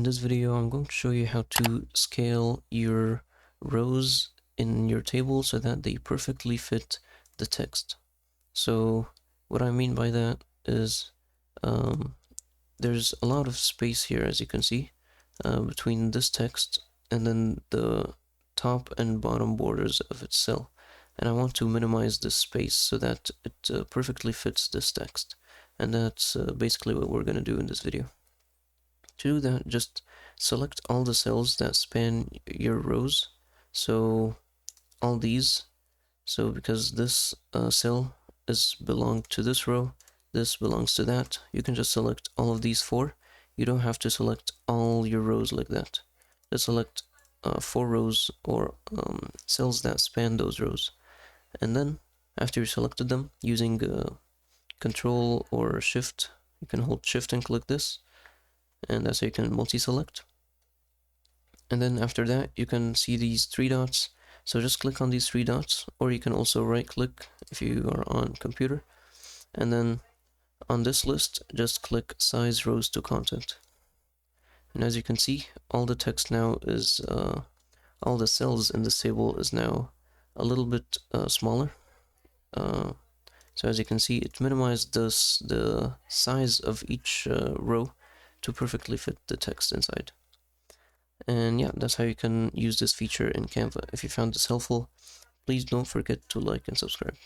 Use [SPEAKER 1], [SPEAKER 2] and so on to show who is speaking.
[SPEAKER 1] this video, I'm going to show you how to scale your rows in your table so that they perfectly fit the text. So what I mean by that is there's a lot of space here, as you can see, between this text and then the top and bottom borders of its cell. And I want to minimize this space so that it perfectly fits this text. And that's basically what we're going to do in this video. To do that, just select all the cells that span your rows. So all these. So because this cell belongs to this row, this belongs to that, you can just select all of these four. You don't have to select all your rows like that. Just select 4 rows or cells that span those rows. And then after you selected them, using Control or Shift, you can hold Shift and click this, and that's how you can multi-select. And then after that, you can see these 3 dots. So just click on these 3 dots, or you can also right click if you are on computer. And then on this list, just click Size Rows to Content. And as you can see, all the text now is, all the cells in this table is now a little bit smaller. So as you can see, it minimized the size of each row to perfectly fit the text inside. And yeah, that's how you can use this feature in Canva. If you found this helpful, please don't forget to like and subscribe.